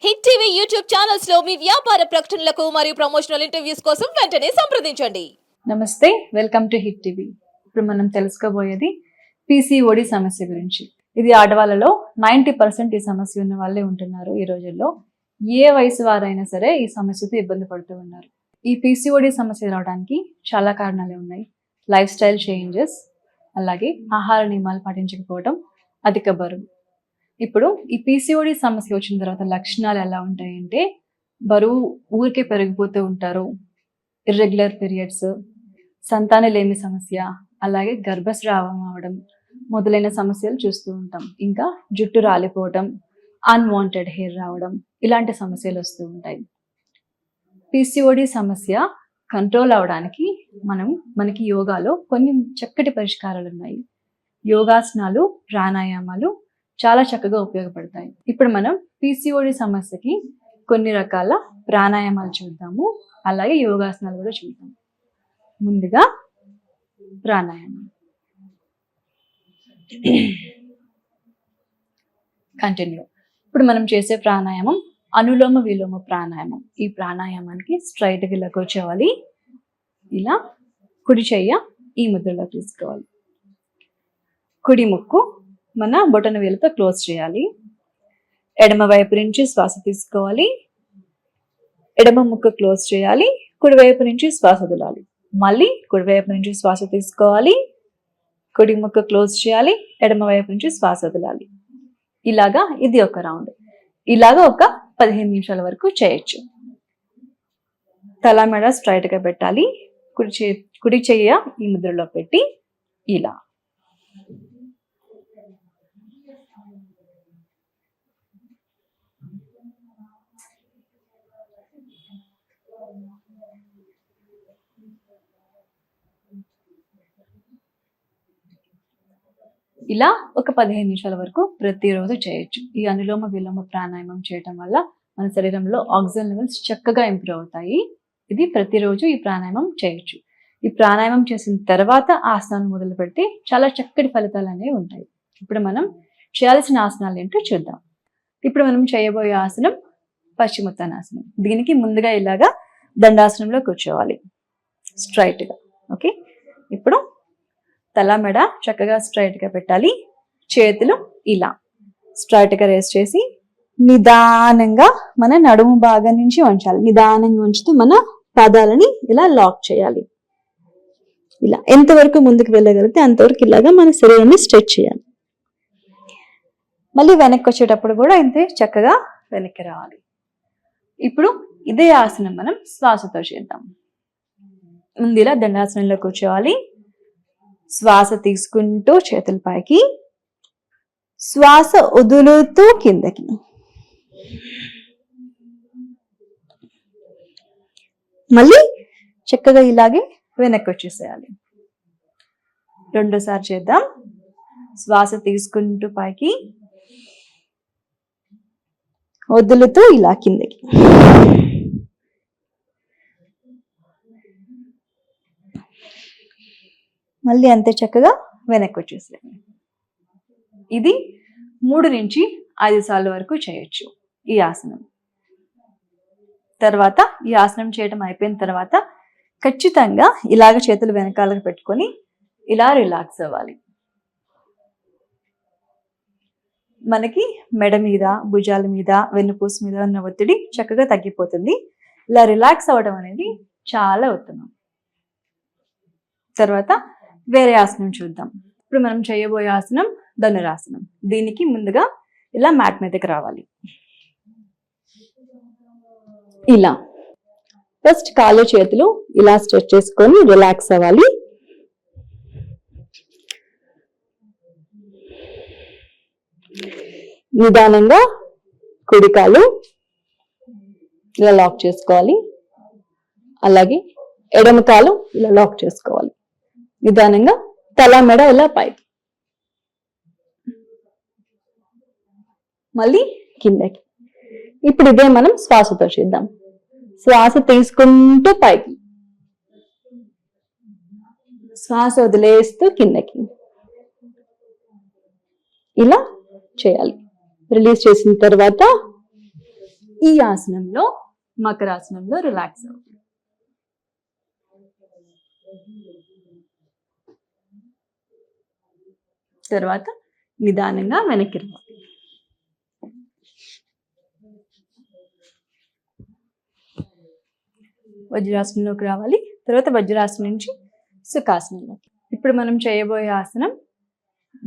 Hit TV YouTube channels లో మీ వ్యాపార ప్రకటనలకు మరియు ప్రమోషనల్ ఇంటర్వ్యూస్ కోసం వెంటనే సంప్రదించండి. నమస్తే, వెల్కమ్ టు హిట్ టీవీ. ఇప్పుడు మనం తెలుసుకోబోయేది పీసీఓడి సమస్య గురించి. ఇది ఆడవాళ్ళలో 90% ఈ సమస్య ఉన్న వాళ్ళే ఉంటున్నారు ఈ రోజుల్లో. ఏ వయసు వారైనా సరే ఈ సమస్యతో ఇబ్బంది పడుతూ ఉన్నారు. ఈ పీసీఓడి సమస్య రావడానికి చాలా కారణాలు ఉన్నాయి. లైఫ్ స్టైల్ చేంజెస్, అలాగే ఆహార నియమాలు పాటించకపోవడం, అధిక బరువు. ఇప్పుడు ఈ పీసీఓడి సమస్య వచ్చిన తర్వాత లక్షణాలు ఎలా ఉంటాయంటే, బరువు ఊరికే పెరిగిపోతూ ఉంటారు, ఇర్రెగ్యులర్ పీరియడ్స్, సంతానలేమి సమస్య, అలాగే గర్భస్రావం అవడం మొదలైన సమస్యలు చూస్తూ ఉంటాం. ఇంకా జుట్టు రాలిపోవడం, అన్వాంటెడ్ హెయిర్ రావడం, ఇలాంటి సమస్యలు వస్తూ ఉంటాయి. పీసీఓడి సమస్య కంట్రోల్ అవడానికి మనకి యోగాలో కొన్ని చక్కటి పరిష్కారాలు ఉన్నాయి. యోగాసనాలు, ప్రాణాయామాలు చాలా చక్కగా ఉపయోగపడతాయి. ఇప్పుడు మనం పీసీఓడి సమస్యకి కొన్ని రకాల ప్రాణాయామాలు చూద్దాము, అలాగే యోగాసనాలు కూడా చూద్దాం. ముందుగా ప్రాణాయామం. కంటిన్యూ. ఇప్పుడు మనం చేసే ప్రాణాయామం అనులోమ విలోమ ప్రాణాయామం. ఈ ప్రాణాయామానికి స్ట్రైట్గా ఇలా కూర్చోవాలి. ఇలా కుడి చెయ్య ఈ ముద్రలో తీసుకోవాలి. కుడి ముక్కు మన బొటన వేలుతో క్లోజ్ చేయాలి. ఎడమ వైపు నుంచి శ్వాస తీసుకోవాలి. ఎడమ ముక్కు క్లోజ్ చేయాలి. కుడి వైపు నుంచి శ్వాస వదలాలి. మళ్ళీ కుడి వైపు నుంచి శ్వాస తీసుకోవాలి. కుడి ముక్కు క్లోజ్ చేయాలి. ఎడమ వైపు నుంచి శ్వాస వదలాలి. ఇలాగా ఇది ఒక రౌండ్. ఇలాగా ఒక 15 నిమిషాల వరకు చేయొచ్చు. తల మెడ స్ట్రైట్ గా పెట్టాలి. కుడి చెయ్య ఈ ముద్రలో పెట్టి ఇలా. ఇలా ఒక 15 నిమిషాల వరకు ప్రతిరోజు చేయొచ్చు. ఈ అనులోమ విలోమ ప్రాణాయామం చేయటం వల్ల మన శరీరంలో ఆక్సిజన్ లెవెల్స్ చక్కగా ఇంప్రూవ్ అవుతాయి. ఇది ప్రతిరోజు ఈ ప్రాణాయామం చేయొచ్చు. ఈ ప్రాణాయామం చేసిన తర్వాత ఆసనాలు మొదలు పెడితే చాలా చక్కటి ఫలితాలు అనేవి ఉంటాయి. ఇప్పుడు మనం చేయాల్సిన ఆసనాలు ఏంటో చూద్దాం. ఇప్పుడు మనం చేయబోయే ఆసనం పశ్చిమోత్తానాసనం. దీనికి ముందుగా ఇలాగా దండాసనంలో కూర్చోవాలి స్ట్రైట్గా. ఓకే, ఇప్పుడు తల మెడ చక్కగా స్ట్రైట్గా పెట్టాలి. చేతులు ఇలా స్ట్రైట్గా రేస్ చేసి నిదానంగా మన నడుము భాగం నుంచి వంచాలి. నిదానంగా ఉంచుతూ మన పాదాలని ఇలా లాక్ చేయాలి. ఇలా ఎంతవరకు ముందుకు వెళ్ళగలిగితే అంతవరకు ఇలాగా మన శరీరాన్ని స్ట్రెచ్ చేయాలి. మళ్ళీ వెనక్కి వచ్చేటప్పుడు కూడా ఇంతే చక్కగా వెనక్కి రావాలి. ఇప్పుడు ఇదే ఆసనం మనం శ్వాసతో చేద్దాం. ముందు ఇలా దండాసనంలో కూర్చోవాలి. శ్వాస తీసుకుంటూ చేతుల పైకి, శ్వాస వదులుతూ కిందకి. మళ్ళీ చక్కగా ఇలాగే వెనక్కి వచ్చేసేయాలి. రెండోసారి చేద్దాం. శ్వాస తీసుకుంటూ పైకి, వదులుతూ ఇలా కిందకి. మళ్ళీ అంతే చక్కగా వెనక్కి వచ్చేసేయాలి. ఇది 3 నుంచి 5 సార్లు వరకు చేయొచ్చు ఈ ఆసనం. తర్వాత ఈ ఆసనం చేయడం అయిపోయిన తర్వాత ఖచ్చితంగా ఇలాగ చేతులు వెనకాలకు పెట్టుకొని ఇలా రిలాక్స్ అవ్వాలి. మనకి మెడ మీద, భుజాల మీద, వెన్నుపూస మీద ఉన్న ఒత్తిడి చక్కగా తగ్గిపోతుంది. ఇలా రిలాక్స్ అవ్వడం అనేది చాలా ఉత్తమం. తర్వాత వేరే ఆసనం చూద్దాం. ఇప్పుడు మనం చేయబోయే ఆసనం ధనురాసనం. దీనికి ముందుగా ఇలా మ్యాట్ మీదకి రావాలి. ఇలా ఫస్ట్ కాళ్ళు చేతులు ఇలా స్ట్రెచ్ చేసుకొని రిలాక్స్ అవ్వాలి. నిదానంగా కుడి కాలు ఇలా లాక్ చేసుకోవాలి. అలాగే ఎడమ కాలు ఇలా లాక్ చేసుకోవాలి. నిదానంగా తల మెడ ఇలా పైకి, మళ్ళీ కిందకి. ఇప్పుడు ఇదే మనం శ్వాసతో చేద్దాం. శ్వాస తీసుకుంటూ పైకి, శ్వాస వదిలేస్తూ కిందకి. ఇలా చేయాలి. రిలీజ్ చేసిన తర్వాత ఈ ఆసనంలో మకరాసనంలో రిలాక్స్ అవుతుంది. తర్వాత నిదానంగా వెనక్కి రావాలి. వజ్రాసనంలోకి రావాలి. తర్వాత వజ్రాసనం నుంచి సుఖాసనంలోకి. ఇప్పుడు మనం చేయబోయే ఆసనం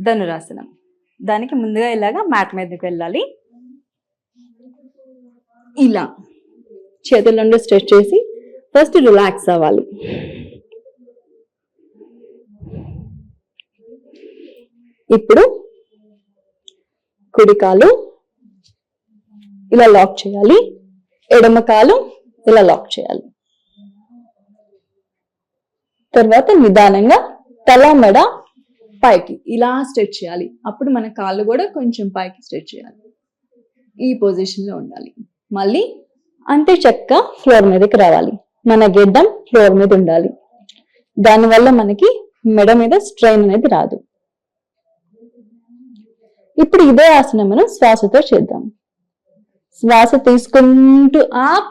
ధనురాసనం. దానికి ముందుగా ఇలాగా మ్యాట్ మీదకి వెళ్ళాలి. ఇలా చేతుల నుండి స్ట్రెచ్ చేసి ఫస్ట్ రిలాక్స్ అవ్వాలి. ఇప్పుడు కుడి కాలు ఇలా లాక్ చేయాలి, ఎడమ కాలు ఇలా లాక్ చేయాలి. తర్వాత నిదానంగా తల మెడ పైకి ఇలా స్ట్రెచ్ చేయాలి. అప్పుడు మన కాళ్ళు కూడా కొంచెం పైకి స్ట్రెచ్ చేయాలి. ఈ పొజిషన్ లో ఉండాలి. మళ్ళీ అంతే చక్కగా ఫ్లోర్ మీదకి రావాలి. మన గెడ్డం ఫ్లోర్ మీద ఉండాలి. దానివల్ల మనకి మెడ మీద స్ట్రెయిన్ అనేది రాదు. ఇప్పుడు ఇదే ఆసనం మనం శ్వాసతో చేద్దాం. శ్వాస తీసుకుంటూ అప్,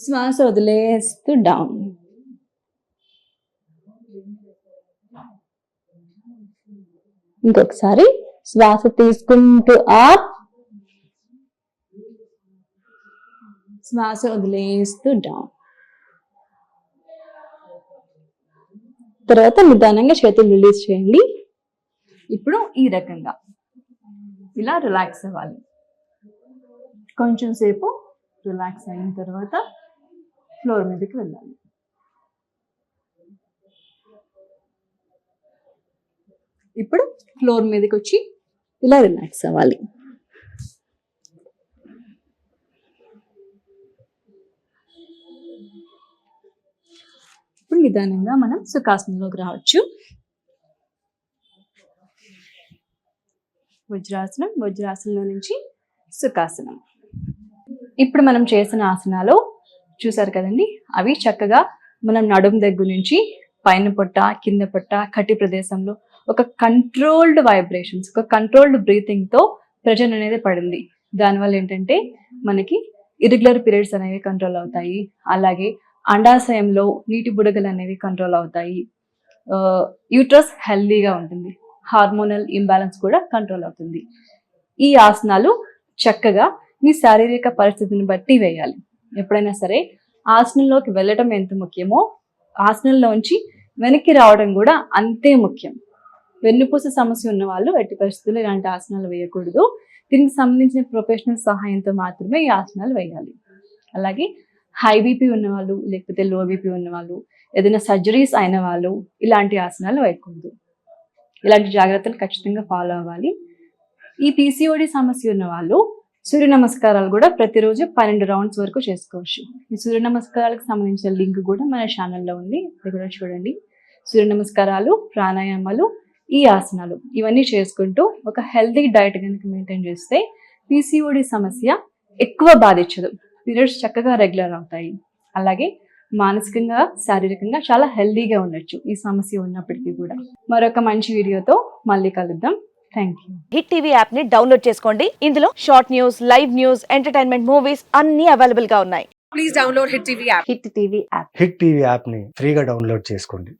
శ్వాస వదిలేస్తూ డౌన్. ఇంకొకసారి శ్వాస తీసుకుంటూ అప్, శ్వాస వదిలేస్తూ డౌన్. తర్వాత నిదానంగా చేతులు రిలీజ్ చేయండి. ఇప్పుడు ఈ రకంగా ఇలా రిలాక్స్ అవ్వాలి. కొంచెం సేపు రిలాక్స్ అయిన తర్వాత ఫ్లోర్ మీదకి వెళ్ళాలి. ఇప్పుడు ఫ్లోర్ మీదకి వచ్చి ఇలా రిలాక్స్ అవ్వాలి. ఇప్పుడు నిదానంగా మనం సుఖాసనంలోకి రావచ్చు. వజ్రాసనం, వజ్రాసనంలో నుంచి సుఖాసనం. ఇప్పుడు మనం చేసిన ఆసనాలు చూసారు కదండి, అవి చక్కగా మనం నడుము దగ్గర నుంచి పైన పొట్ట, కింద పొట్ట, కటి ప్రదేశంలో ఒక కంట్రోల్డ్ వైబ్రేషన్స్, ఒక కంట్రోల్డ్ బ్రీతింగ్ తో ప్రెషర్ అనేది పడింది. దానివల్ల ఏంటంటే మనకి ఇర్రెగ్యులర్ పీరియడ్స్ అనేవి కంట్రోల్ అవుతాయి. అలాగే అండాశయంలో నీటి బుడగలు అనేవి కంట్రోల్ అవుతాయి. యూట్రస్ హెల్దీగా ఉంటుంది. హార్మోనల్ ఇంబ్యాలెన్స్ కూడా కంట్రోల్ అవుతుంది. ఈ ఆసనాలు చక్కగా మీ శారీరక పరిస్థితిని బట్టి వేయాలి. ఎప్పుడైనా సరే ఆసనంలోకి వెళ్ళటం ఎంత ముఖ్యమో ఆసనంలోంచి వెనక్కి రావడం కూడా అంతే ముఖ్యం. వెన్నుపూస సమస్య ఉన్న వాళ్ళు ఎట్టి పరిస్థితుల్లో ఇలాంటి ఆసనాలు వేయకూడదు. దీనికి సంబంధించిన ప్రొఫెషనల్ సహాయంతో మాత్రమే ఈ ఆసనాలు వేయాలి. అలాగే హై బీపీ ఉన్నవాళ్ళు, లేకపోతే లో బీపీ ఉన్నవాళ్ళు, ఏదైనా సర్జరీస్ అయిన వాళ్ళు ఇలాంటి ఆసనాలు వేయకూడదు. ఇలాంటి జాగ్రత్తలు ఖచ్చితంగా ఫాలో అవ్వాలి. ఈ పీసీఓడి సమస్య ఉన్న వాళ్ళు సూర్య నమస్కారాలు కూడా ప్రతిరోజు 12 రౌండ్స్ వరకు చేసుకోవచ్చు. ఈ సూర్య నమస్కారాలకు సంబంధించిన లింక్ కూడా మన ఛానల్లో ఉంది, అది కూడా చూడండి. సూర్య నమస్కారాలు, ప్రాణాయామాలు, ఈ ఆసనాలు ఇవన్నీ చేసుకుంటూ ఒక హెల్తీ డైట్ కనుక మెయింటైన్ చేస్తే పీసీఓడి సమస్య ఎక్కువ బాధించదు. పీరియడ్స్ చక్కగా రెగ్యులర్ అవుతాయి. అలాగే మానసికంగా, శారీరకంగా చాలా హెల్తీగా ఉండొచ్చు ఈ సమస్య ఉన్నప్పటికీ కూడా. మరొక మంచి వీడియోతో మళ్ళీ కలుద్దాం. Thank you. Hit TV app ని డౌన్లోడ్ చేసుకోండి. ఇందులో short news, live news, entertainment movies అన్ని అవైలబుల్ గా ఉన్నాయి. Please download Hit TV app. Hit TV app. Hit TV యాప్ని ఫ్రీగా డౌన్లోడ్ చేసుకోండి.